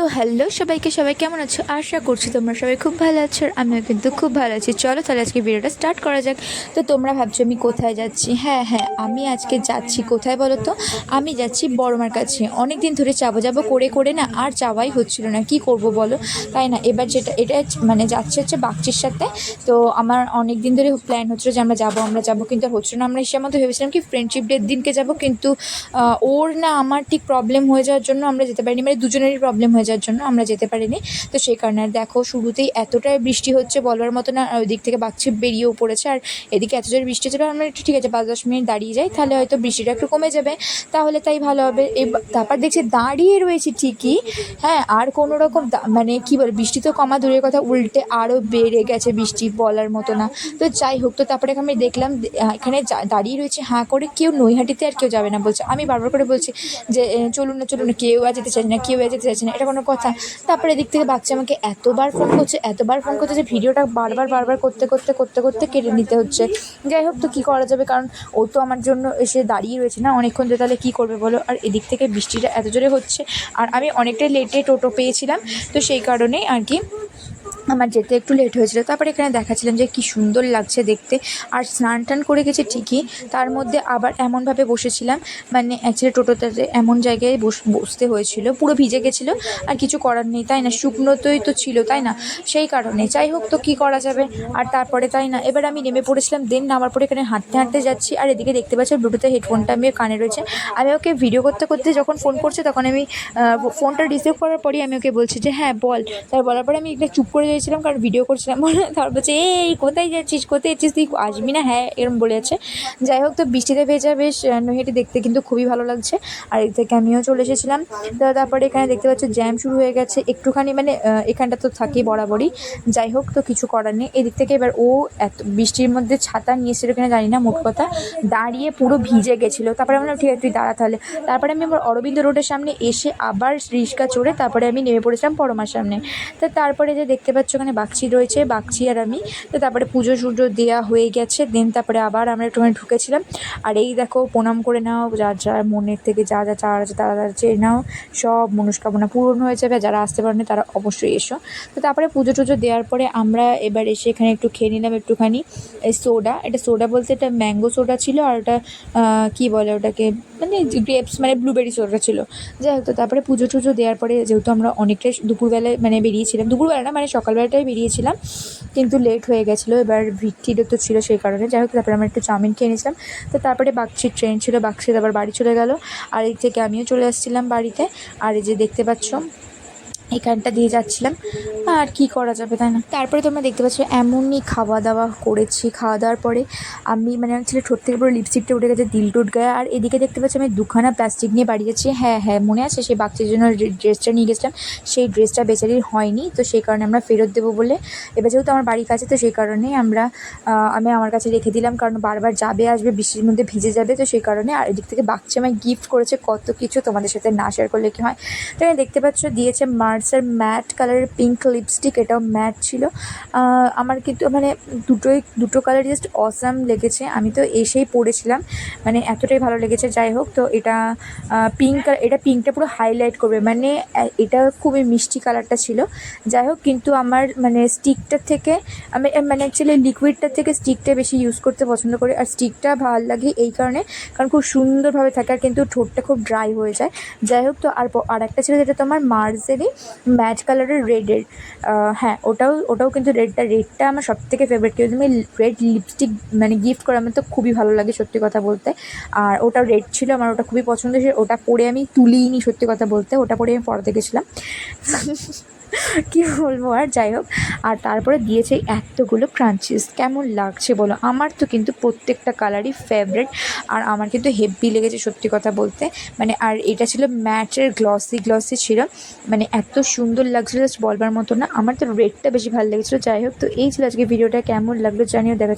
তো হ্যালো সবাইকে, সবাই কেমন আছো? আশা করছি তোমরা সবাই খুব ভালো আছো, আর আমিও কিন্তু খুব ভালো আছি। চলো তাহলে আজকে ভিডিওটা স্টার্ট করা যাক। তো তোমরা ভাবছো আমি কোথায় যাচ্ছি? হ্যাঁ, আমি আজকে যাচ্ছি কোথায় বলো তো? আমি যাচ্ছি বড়মার কাছে। অনেক দিন ধরে যাবো করে করে না আর যাওয়াই হচ্ছিল না, কি করব বলো? তাই না, এবার এটা মানে যাচ্ছে হচ্ছে বাগচির সাথে। তো আমার অনেক দিন ধরে প্ল্যান হচ্ছিলো যে আমরা যাবো, কিন্তু আর হচ্ছিল না। আমরা হিসেবে মতো ভেবেছিলাম কি ফ্রেন্ডশিপ ডের দিনকে যাব, কিন্তু ওর না আমার ঠিক প্রবলেম হয়ে যাওয়ার জন্য আমরা যেতে পারিনি, মানে দুজনেরই প্রবলেম হয়ে যাওয়ার জন্য আমরা যেতে পারিনি। তো সেই কারণে আর দেখো শুরুতেই এতটাই বৃষ্টি হচ্ছে বলবার মতো না, ওই দিক থেকে বাগচি বেরিয়েও পড়েছে, আর এদিকে এত জোরে বৃষ্টি ছিল। আমরা একটু ঠিক আছে 5-10 মিনিট দাঁড়িয়ে যাই, তাহলে হয়তো বৃষ্টিটা একটু কমে যাবে, তাহলে তাই ভালো হবে। তারপর দেখছি দাঁড়িয়ে রয়েছি ঠিকই, হ্যাঁ, আর কোনো রকম মানে কী বলে, বৃষ্টি তো কমা দূরের কথা, উল্টে আরও বেড়ে গেছে বৃষ্টি বলার মতো না। তো যাই হোক, তো তারপরে আমি দেখলাম এখানে দাঁড়িয়ে রয়েছে হাঁ করে, কেউ নৈহাটিতে আর কেউ যাবে না বলছে। আমি বারবার করে বলছি যে চলুন না, কেউ আর যেতে চাইছে না, কেউ আর যেতে চাইছে না, এটা কোনো কথা? তারপরে এদিক থেকে বাচ্চা আমাকে এতবার ফোন করছে যে ভিডিওটা বারবার করতে কেটে নিতে হচ্ছে। যাই হোক, তো কী করা যাবে, কারণ ও তো আমার জন্য এসে দাঁড়িয়ে রয়েছে না অনেকক্ষণ ধরে, তাহলে কী করবে বলো? আর এদিক থেকে বৃষ্টিটা এত জোরে হচ্ছে, আর আমি অনেকটাই লেটে টোটো পেয়েছিলাম, তো সেই কারণেই আর কি আমার যেতে একটু লেট হয়েছিল। তারপরে এখানে দেখাচ্ছিলাম যে কী সুন্দর লাগছে দেখতে, আর স্নান টান করে গেছে ঠিকই, তার মধ্যে আবার এমনভাবে বসেছিলাম, মানে অ্যাকচুয়ালি টোটোটাতে এমন জায়গায় বসতে হয়েছিল, পুরো ভিজে গেছিলো, আর কিছু করার নেই তাই না, শুকনোতেই তো ছিল তাই না, সেই কারণে। যাই হোক, তো কী করা যাবে। আর তারপরে তাই না, এবার আমি নেমে পড়েছিলাম, নামার পরে এখানে হাঁটতে যাচ্ছি, আর এদিকে দেখতে পাচ্ছি ব্লুটুথে হেডফোনটা আমি কানে রয়েছে। আমি ওকে ভিডিও করতে যখন ফোন করছে, তখন আমি ফোনটা রিসিভ করার পরেই আমি ওকে বলছি যে হ্যাঁ বল। তার বলার পরে আমি একটু চুপ করে যাচ্ছিলাম, কারণ ভিডিও করছিলাম বলে। তারপর বলছে এই কোথায় যাচ্ছিস, তুই আসবি না? হ্যাঁ, এরম বলে যাচ্ছে। যাই হোক, তো বৃষ্টিতে ভেজা বেশ নৈহাটি দেখতে কিন্তু খুবই ভালো লাগছে, আর এর থেকে আমিও চলে এসেছিলাম। তো তারপরে এখানে দেখতে পাচ্ছি জ্যাম শুরু হয়ে গেছে একটুখানি, মানে এখানটা তো থাকেই বরাবরই। যাই হোক, তো কিছু করার নেই। এদিক থেকে এবার ও এত বৃষ্টির মধ্যে ছাতা নিয়ে এসেছিল কিনা জানি না, মোট কথা দাঁড়িয়ে পুরো ভিজে গেছিলো। তারপরে আমি বললাম ঠিক আছে তুই দাঁড়া তাহলে। তারপরে আমি আমার অরবিন্দ রোডের সামনে এসে আবার রিক্সা চড়ে তারপরে আমি নেমে পড়েছিলাম পরমার সামনে। তো তারপরে যে দেখতে পাচ্ছ ওখানে বাগচি রয়েছে, বাগচি আর আমি। তো তারপরে পুজো দেওয়া হয়ে গেছে, দেন তারপরে আবার আমরা একটুখানি ঢুকেছিলাম। আর এই দেখো, প্রণাম করে নাও, যার মনের থেকে যা চাওয়ার আছে তারা চেয়ে নাও, সব মনস্কামনা পূরণ হয়ে যাবে। যারা আসতে পারেনি তারা অবশ্যই এসো। তো তারপরে পুজো দেওয়ার পরে আমরা এবার এসে এখানে একটু খেয়ে নিলাম একটুখানি সোডা। এটা সোডা বলতে এটা ম্যাঙ্গো সোডা ছিল, আর ওটা কী বলে ওটাকে, মানে গ্রেপস, মানে ব্লুবেরি সোডা ছিল। যাই হোক, তো তারপরে পুজো দেওয়ার পরে যেহেতু আমরা অনেকটাই দুপুরবেলায় মানে বেরিয়েছিলাম, দুপুরবেলা না মানে সকালবেলাটাই বেরিয়েছিলাম, কিন্তু লেট হয়ে গেছিলো, এবার ভিড় তো ছিল সেই কারণে। যাই হোক, তারপরে আমরা একটু চাউমিন খেয়ে নিয়েছিলাম। তো তারপরে বাগচির ট্রেন ছিল, বাগচির আবার বাড়ি চলে গেল, আর এই থেকে আমিও চলে আসছিলাম বাড়িতে। আর এই যে দেখতে পাচ্ছ এখানটা দিয়ে যাচ্ছিলাম, আর কি করা যাবে তাই না। তারপরে তোমরা দেখতে পাচ্ছ এমনই খাওয়া দাওয়া করেছি। খাওয়া দাওয়ার পরে আমি মানে আমার ছেলে ঠোঁট থেকে পুরো লিপস্টিকটা উঠে গেছে, দিল টুট গায়ে। আর এদিকে দেখতে পাচ্ছি আমি দুখানা প্লাস্টিক নিয়ে বাড়ি যাচ্ছি। হ্যাঁ, মনে আছে সেই বাচ্চার জন্য ড্রেসটা নিয়ে গেছিলাম, সেই ড্রেসটা বেচারির হয়নি, তো সেই কারণে আমরা ফেরত দেবো বলে, এবার যেহেতু আমার বাড়ির কাছে তো সেই কারণেই আমি আমার কাছে রেখে দিলাম, কারণ বারবার যাবে আসবে, বৃষ্টির মধ্যে ভিজে যাবে, তো সেই কারণে। আর এদিক থেকে বাচ্চা আমায় গিফট করেছে কত কিছু, তোমাদের সাথে না শেয়ার করলে কি হয়। তো দেখতে পাচ্ছ দিয়েছে মার্সের ম্যাট কালারের পিঙ্ক লিপস্টিক, এটাও ম্যাট ছিল। আমার কিন্তু মানে দুটো কালার জাস্ট অসাম লেগেছে, আমি তো এসেই পরেছিলাম, মানে এতটাই ভালো লেগেছে। যাই হোক, তো এটা পিঙ্কটা পুরো হাইলাইট করবে, মানে এটা খুবই মিষ্টি কালারটা ছিল। যাই হোক, কিন্তু আমার মানে স্টিকটার থেকে আমি মানে অ্যাকচুয়ালি লিকুইডটার থেকে স্টিকটা বেশি ইউজ করতে পছন্দ করি, আর স্টিকটা ভালো লাগে এই কারণে, কারণ খুব সুন্দরভাবে থাকে, আর কিন্তু ঠোঁটটা খুব ড্রাই হয়ে যায়। যাই হোক, তো আর একটা ছিল যেটা তোমার মার্সেরই ম্যাট কালারের রেডের, হ্যাঁ ওটাও কিন্তু রেডটা আমার সবথেকে ফেভারিট। কেউ তুমি রেড লিপস্টিক মানে গিফট করে আমার তো খুবই ভালো লাগে সত্যি কথা বলতে। আর ওটাও রেড ছিল, আমার ওটা খুবই পছন্দ, ওটা পরে আমি তুলিনি সত্যি কথা বলতে, ওটা পরে আমি পড়াতে গেছিলাম। কী বলবো আর। যাই হোক, আর তারপরে দিয়েছে এতগুলো ক্রাঞ্চিস, কেমন লাগছে বলো? আমার তো কিন্তু প্রত্যেকটা কালারই ফেভারিট, আর আমার কিন্তু হেভি লেগেছে সত্যি কথা বলতে, মানে। আর এটা ছিল ম্যাটের গ্লসি ছিল, মানে এত সুন্দর লাগছিল জাস্ট বলবার মতো না। আমার তো রেডটা বেশি ভালো লেগেছিলো। যাই হোক, তো এই ছিল আজকে ভিডিওটা, কেমন লাগলো জানিও। দেখা